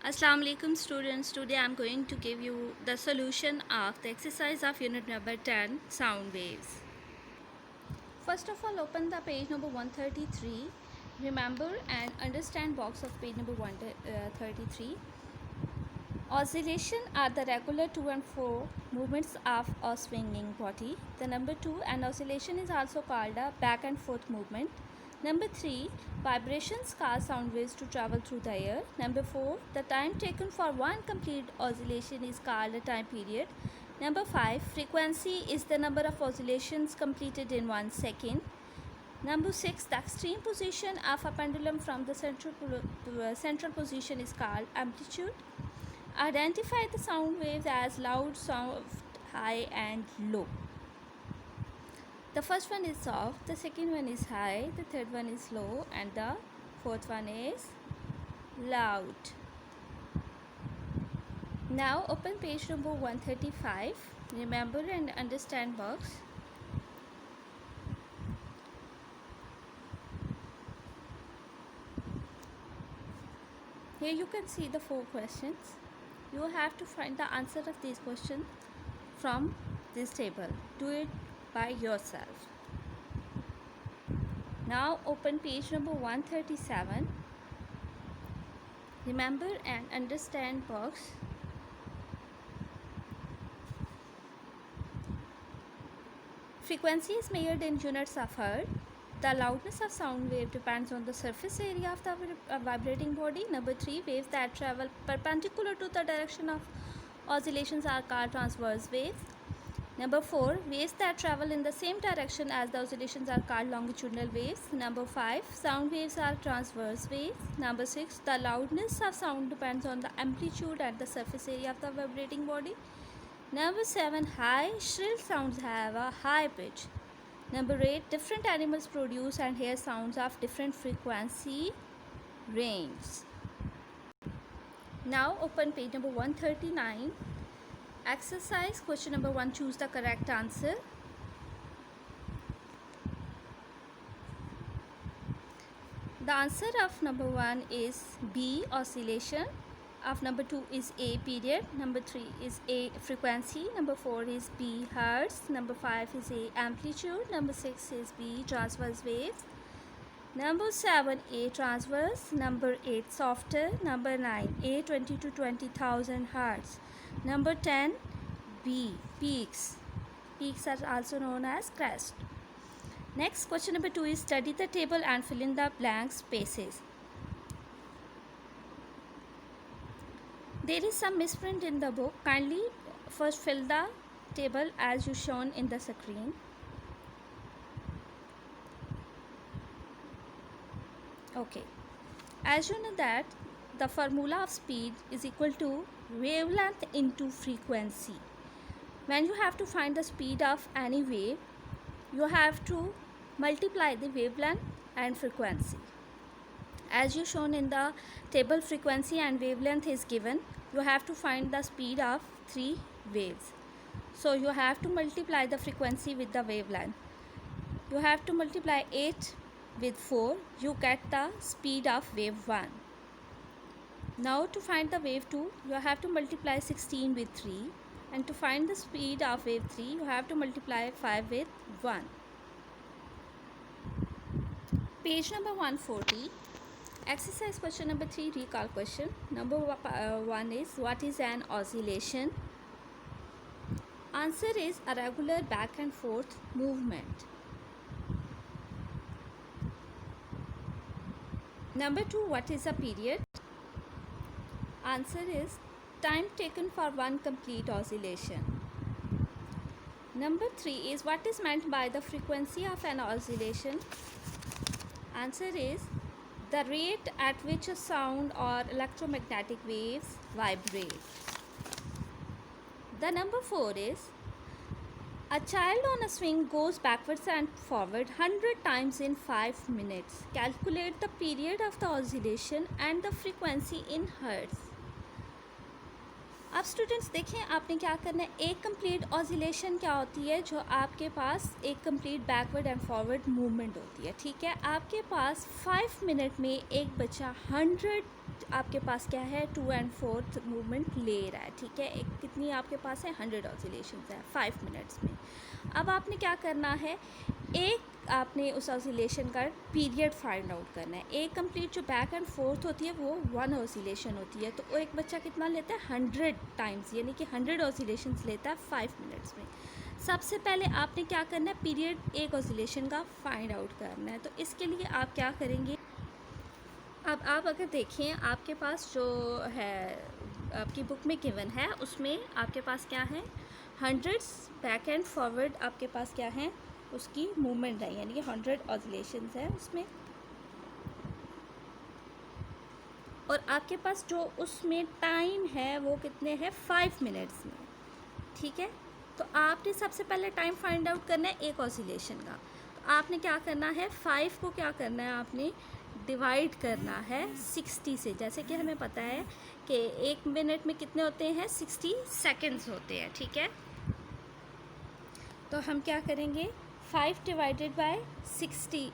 Assalamu alaikum students. Today I am going to give you the solution of the exercise of unit number 10, sound waves. First of all, open the page number 133. Remember and understand box of page number 133. Oscillation are the regular to and fro movements of a swinging body. The number 2, an oscillation is also called a back and forth movement. Number 3, vibrations cause sound waves to travel through the air. Number 4, the time taken for one complete oscillation is called a time period. Number 5, frequency is the number of oscillations completed in 1 second. Number 6, the extreme position of a pendulum from the central position is called amplitude. Identify the sound waves as loud, soft, high and low. The first one is soft, the second one is high, the third one is low and the fourth one is loud. Now open page number 135. Remember and understand box. Here you can see the 4 questions. You have to find the answer of these questions from this table. Do it by yourself. Now open page number 137. Remember and understand box. Frequency is measured in units of hertz. The loudness of sound wave depends on the surface area of the vibrating body. Number 3, waves that travel perpendicular to the direction of oscillations are called transverse waves. Number 4, waves that travel in the same direction as the oscillations are called longitudinal waves. Number 5, sound waves are transverse waves. Number 6, the loudness of sound depends on the amplitude and the surface area of the vibrating body. Number 7, high shrill sounds have a high pitch. Number 8, different animals produce and hear sounds of different frequency range. Now open page number 139. Exercise question number 1. Choose the correct answer. The answer of number 1 is B, oscillation. Of number 2 is A, period. Number 3 is A, frequency. Number 4 is B, hertz. Number 5 is A, amplitude. Number 6 is B, transverse waves. Number 7, A, transverse. Number 8, softer. Number 9, A, 20 to 20,000 hertz. Number 10, B, peaks. Peaks are also known as crest. Next, question number 2 is study the table and fill in the blank spaces. There is some misprint in the book. Kindly first fill the table as you shown in the screen. Okay. As you know that the formula of speed is equal to wavelength into frequency. When you have to find the speed of any wave, you have to multiply the wavelength and frequency. As you shown in the table, frequency and wavelength is given. You have to find the speed of 3 waves. So you have to multiply the frequency with the wavelength. You have to multiply 8 with 4. You get the speed of wave 1. Now to find the wave 2, you have to multiply 16 with 3. And to find the speed of wave 3, you have to multiply 5 with 1. Page number 140. Exercise question number 3, recall question. Number 1 is, what is an oscillation? Answer is a regular back and forth movement. Number 2, what is a period? Answer is time taken for one complete oscillation. Number 3 is, what is meant by the frequency of an oscillation? Answer is the rate at which a sound or electromagnetic waves vibrate. The number 4 is, a child on a swing goes backwards and forward 100 times in 5 minutes. Calculate the period of the oscillation and the frequency in hertz. अब students देखें आपने क्या करना है. एक complete oscillation क्या होती है, जो आपके पास एक complete backward and forward movement होती है. ठीक है, आपके पास 5 मिनट में एक बच्चा 100 आपके पास क्या है, 2 and 4th मूवमेंट ले रहा है, ठीक है। एक कितनी आपके पास है, 100 ऑसिलेशंस है 5 मिनट्स में। अब आपने क्या करना है, एक आपने उस ऑसिलेशन का पीरियड फाइंड आउट करना है। एक कंप्लीट जो बैक एंड फोर्थ होती है वो 1 ऑसिलेशन होती है, तो वो एक बच्चा कितना लेता है, 100 टाइम्स, यानी कि 100 ऑसिलेशंस लेता है 5 मिनट्स में। सबसे पहले आपने क्या करना है, पीरियड एक ऑसिलेशन का फाइंड आउट करना है। तो इसके लिए आप क्या करेंगे, अब आप अगर देखें आपके पास जो है आपकी बुक में गिवन है, उसमें आपके पास क्या है, 100 बैक एंड फॉरवर्ड आपके पास क्या है, उसकी मूवमेंट है, यानी कि 100 ऑसिलेशंस है उसमें। और आपके पास जो उसमें टाइम है वो कितने हैं, 5 मिनट्स में, ठीक है। तो आपने सबसे पहले टाइम फाइंड आउट करना है एक ऑसिलेशन का। तो आपने क्या करना है, 5 को क्या करना है, आपने डिवाइड करना है 60 से। जैसे कि हमें पता है कि 1 मिनट में कितने होते हैं, 60 सेकेंड्स होते हैं, ठीक है। तो हम क्या करेंगे, 5 डिवाइडेड बाय 60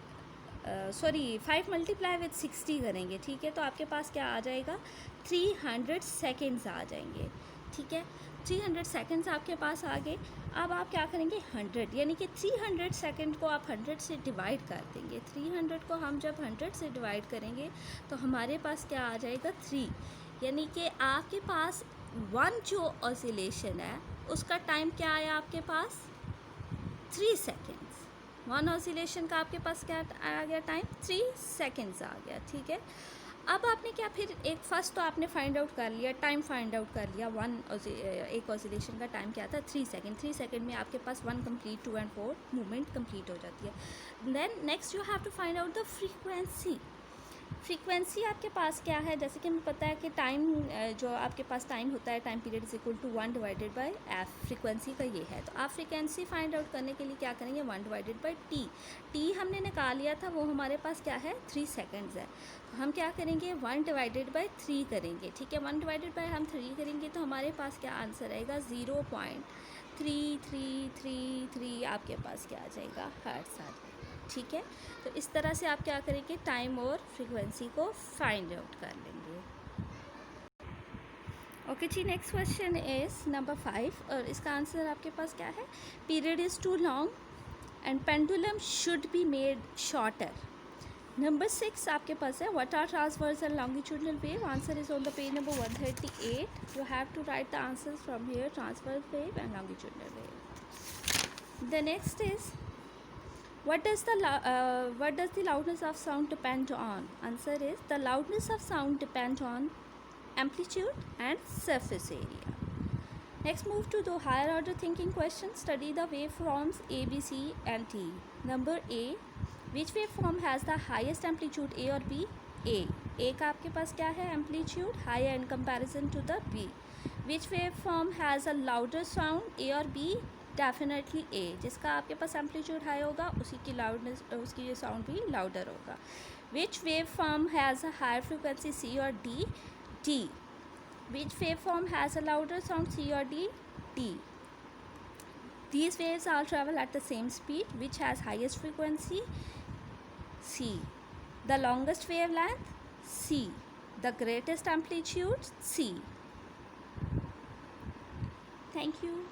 5 मल्टीप्लाई विथ 60 करेंगे, ठीक है। तो आपके पास क्या आ जाएगा, 300 सेकेंड्स आ जाएंगे, ठीक है। 300 सेकेंड्स आपके पास आ गए। अब आप क्या करेंगे, 100, यानी कि 300 सेकेंड को आप 100 से डिवाइड कर देंगे। 300 को हम जब 100 से डिवाइड करेंगे तो हमारे पास क्या आ जाएगा, 3, यानी कि आपके पास 1 जो ऑसिलेशन है उसका टाइम क्या आया आपके पास, 3 सेकेंड्स। 1 ऑसिलेशन का आपके पास क्या आ गया टाइम, 3 सेकेंड्स आ गया, ठीक है। अब आपने क्या, फिर एक फर्स्ट तो आपने फाइंड आउट कर लिया, टाइम फाइंड आउट कर लिया, एक ऑसिलेशन का टाइम क्या था, 3 सेकेंड। 3 सेकेंड में आपके पास 1 कंप्लीट, 2 and 4 मूवमेंट कंप्लीट हो जाती है। Then next you have to find out the frequency. Frequency आपके पास क्या है, जैसे कि हमें पता है कि टाइम जो आपके पास टाइम होता है, time period is equal to 1 divided by F, frequency का ये है। तो आप फ्रीक्वेंसी फाइंड आउट करने के लिए क्या करेंगे, 1 डिवाइडेड बाय टी। टी हमने निकाल लिया था, वो हमारे पास क्या है, 3 सेकेंड्स है। तो हम क्या करेंगे, 1 डिवाइडेड बाय 3 करेंगे, ठीक है। 1 डिवाइडेड बाय हम 3 करेंगे तो हमारे पास क्या आंसर आएगा, 0.3333 आपके पास क्या आ जाएगा, हर्ट्ज़ आ जाएगा, ठीक है। तो इस तरह से आप क्या करेंगे, टाइम और फ्रीक्वेंसी को फाइंड आउट कर लेंगे। ओके जी, नेक्स्ट क्वेश्चन इज नंबर 5 और इसका आंसर आपके पास क्या है, period is too long and pendulum should be made shorter. Number 6 आपके पास है, what are transverse and longitudinal wave, answer is on the page number 138। You have to write the answers from here, transverse wave and longitudinal wave. The next is, what does the loudness of sound depend on? Answer is, the loudness of sound depends on amplitude and surface area. Next, move to the higher order thinking questions. Study the waveforms A, B, C and T. Number A, which waveform has the highest amplitude, A or B? A का आपके पास क्या है, amplitude higher in comparison to the B. Which waveform has a louder sound, A or B? Definitely A, जिसका आपके पास amplitude high होगा उसी की लाउडनेस, उसकी साउंड भी लाउडर होगा। Which wave form has a higher frequency, C और D? D. Which wave form has a louder sound, C और D? D. These waves all travel at the same speed. Which has highest frequency? C. The longest wavelength? C. The greatest amplitude? C. Thank you.